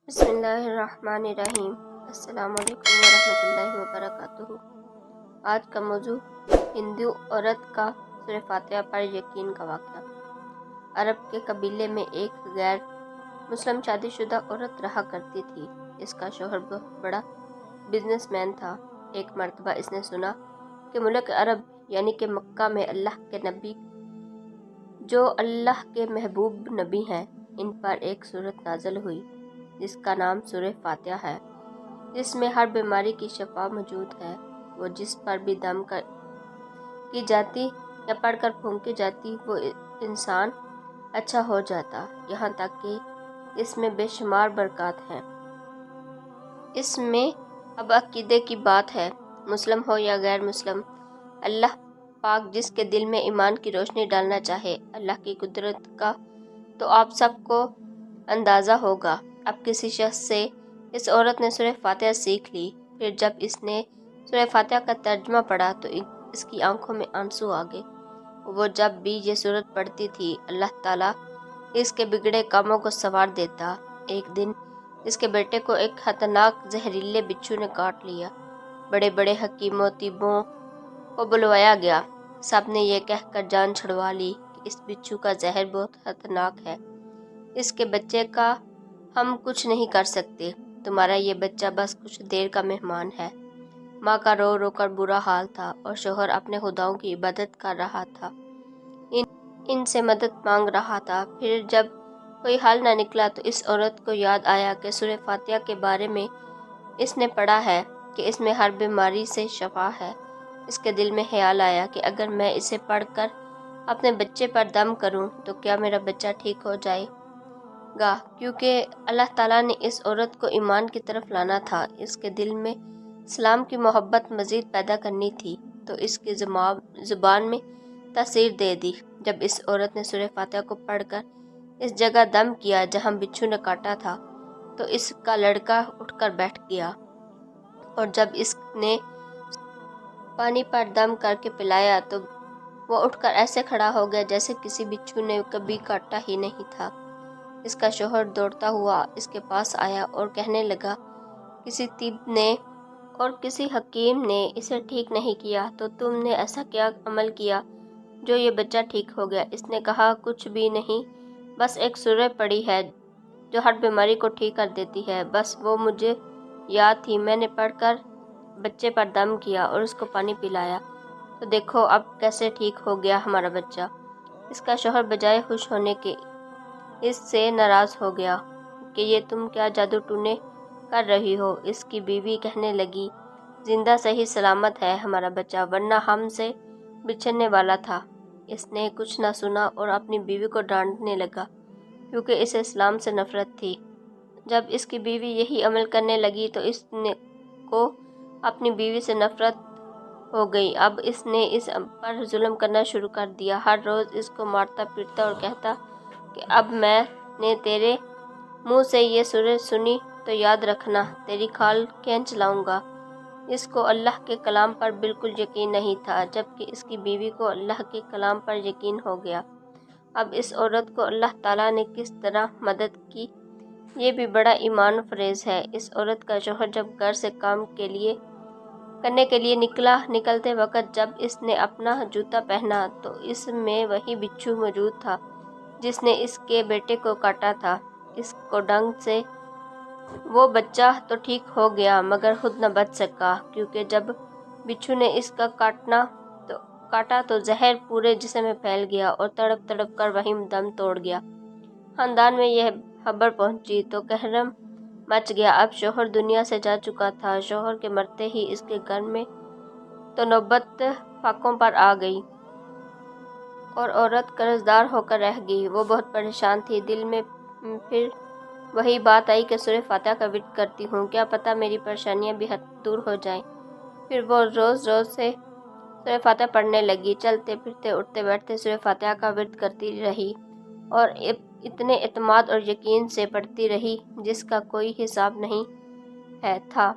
بسم اللہ الرحمن الرحیم۔ السلام علیکم ورحمۃ اللہ وبرکاتہ۔ آج کا موضوع ہندو عورت کا سورہ فاتحہ پر یقین کا واقعہ۔ عرب کے قبیلے میں ایک غیر مسلم شادی شدہ عورت رہا کرتی تھی۔ اس کا شوہر بہت بڑا بزنس مین تھا۔ ایک مرتبہ اس نے سنا کہ ملک عرب یعنی کہ مکہ میں اللہ کے نبی جو اللہ کے محبوب نبی ہیں، ان پر ایک سورت نازل ہوئی جس کا نام سورہ فاتحہ ہے، جس میں ہر بیماری کی شفا موجود ہے۔ وہ جس پر بھی دم کی جاتی یا پڑھ کر پھونکی جاتی وہ انسان اچھا ہو جاتا، یہاں تک کہ اس میں بے شمار برکات ہیں۔ اس میں اب عقیدے کی بات ہے، مسلم ہو یا غیر مسلم، اللہ پاک جس کے دل میں ایمان کی روشنی ڈالنا چاہے۔ اللہ کی قدرت کا تو آپ سب کو اندازہ ہوگا۔ اب کسی شخص سے اس عورت نے سورہ فاتحہ سیکھ لی۔ پھر جب اس نے سورہ فاتحہ کا ترجمہ پڑھا تو اس کی آنکھوں میں آنسو آ گئے۔ وہ جب بھی یہ سورت پڑھتی تھی، اللہ تعالیٰ اس کے بگڑے کاموں کو سنوار دیتا۔ ایک دن اس کے بیٹے کو ایک خطرناک زہریلے بچھو نے کاٹ لیا۔ بڑے بڑے حکیموں طبیبوں کو بلوایا گیا۔ سب نے یہ کہہ کر جان چھڑوا لی کہ اس بچھو کا زہر بہت خطرناک ہے، اس کے بچے کا ہم کچھ نہیں کر سکتے، تمہارا یہ بچہ بس کچھ دیر کا مہمان ہے۔ ماں کا رو رو کر برا حال تھا اور شوہر اپنے خداؤں کی عبادت کر رہا تھا، ان سے مدد مانگ رہا تھا۔ پھر جب کوئی حل نہ نکلا تو اس عورت کو یاد آیا کہ سورہ فاتحہ کے بارے میں اس نے پڑھا ہے کہ اس میں ہر بیماری سے شفا ہے۔ اس کے دل میں خیال آیا کہ اگر میں اسے پڑھ کر اپنے بچے پر دم کروں تو کیا میرا بچہ ٹھیک ہو جائے گا، کیونکہ اللہ تعالیٰ نے اس عورت کو ایمان کی طرف لانا تھا، اس کے دل میں اسلام کی محبت مزید پیدا کرنی تھی، تو اس کی زبان میں تاثیر دے دی۔ جب اس عورت نے سورہ فاتحہ کو پڑھ کر اس جگہ دم کیا جہاں بچھو نے کاٹا تھا تو اس کا لڑکا اٹھ کر بیٹھ گیا، اور جب اس نے پانی پر دم کر کے پلایا تو وہ اٹھ کر ایسے کھڑا ہو گیا جیسے کسی بچھو نے کبھی کاٹا ہی نہیں تھا۔ اس کا شوہر دوڑتا ہوا اس کے پاس آیا اور کہنے لگا، کسی طبیب نے اور کسی حکیم نے اسے ٹھیک نہیں کیا، تو تم نے ایسا کیا عمل کیا جو یہ بچہ ٹھیک ہو گیا؟ اس نے کہا، کچھ بھی نہیں، بس ایک سورہ پڑھی ہے جو ہر بیماری کو ٹھیک کر دیتی ہے، بس وہ مجھے یاد تھی، میں نے پڑھ کر بچے پر دم کیا اور اس کو پانی پلایا، تو دیکھو اب کیسے ٹھیک ہو گیا ہمارا بچہ۔ اس کا شوہر بجائے خوش ہونے کے اس سے ناراض ہو گیا کہ یہ تم کیا جادو ٹونے کر رہی ہو۔ اس کی بیوی کہنے لگی، زندہ صحیح سلامت ہے ہمارا بچہ، ورنہ ہم سے بچھڑنے والا تھا۔ اس نے کچھ نہ سنا اور اپنی بیوی کو ڈانٹنے لگا کیونکہ اسے اسلام سے نفرت تھی۔ جب اس کی بیوی یہی عمل کرنے لگی تو اس کو اپنی بیوی سے نفرت ہو گئی۔ اب اس نے اس پر ظلم کرنا شروع کر دیا، ہر روز اس کو مارتا پیٹتا اور کہتا کہ اب میں نے تیرے منہ سے یہ سورت سنی تو یاد رکھنا، تیری کھال کھینچ لاؤں گا۔ اس کو اللہ کے کلام پر بالکل یقین نہیں تھا، جبکہ اس کی بیوی کو اللہ کے کلام پر یقین ہو گیا۔ اب اس عورت کو اللہ تعالیٰ نے کس طرح مدد کی، یہ بھی بڑا ایمان افروز ہے۔ اس عورت کا شوہر جب گھر سے کام کرنے کے لیے نکلتے وقت جب اس نے اپنا جوتا پہنا تو اس میں وہی بچھو موجود تھا جس نے اس کے بیٹے کو کاٹا تھا۔ اس کو ڈنگ سے وہ بچہ تو ٹھیک ہو گیا مگر خود نہ بچ سکا، کیونکہ جب بچھو نے اس کا کاٹا تو زہر پورے جسم میں پھیل گیا اور تڑپ تڑپ کر وہیں دم توڑ گیا۔ خاندان میں یہ خبر پہنچی تو قہرم مچ گیا۔ اب شوہر دنیا سے جا چکا تھا۔ شوہر کے مرتے ہی اس کے گھر میں تو نوبت فاقوں پر آ گئی اور عورت قرض دار ہو کر رہ گئی۔ وہ بہت پریشان تھی، دل میں پھر وہی بات آئی کہ سورہ فاتحہ کا ورد کرتی ہوں، کیا پتہ میری پریشانیاں بھی دور ہو جائیں۔ پھر وہ روز سے سورہ فاتحہ پڑھنے لگی، چلتے پھرتے اٹھتے بیٹھتے سورہ فاتحہ کا ورد کرتی رہی اور اتنے اعتماد اور یقین سے پڑھتی رہی جس کا کوئی حساب نہیں تھا۔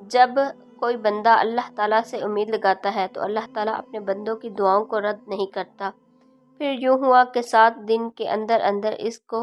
جب کوئی بندہ اللہ تعالیٰ سے امید لگاتا ہے تو اللہ تعالیٰ اپنے بندوں کی دعاؤں کو رد نہیں کرتا۔ پھر یوں ہوا کہ 7 دن کے اندر اندر اس کو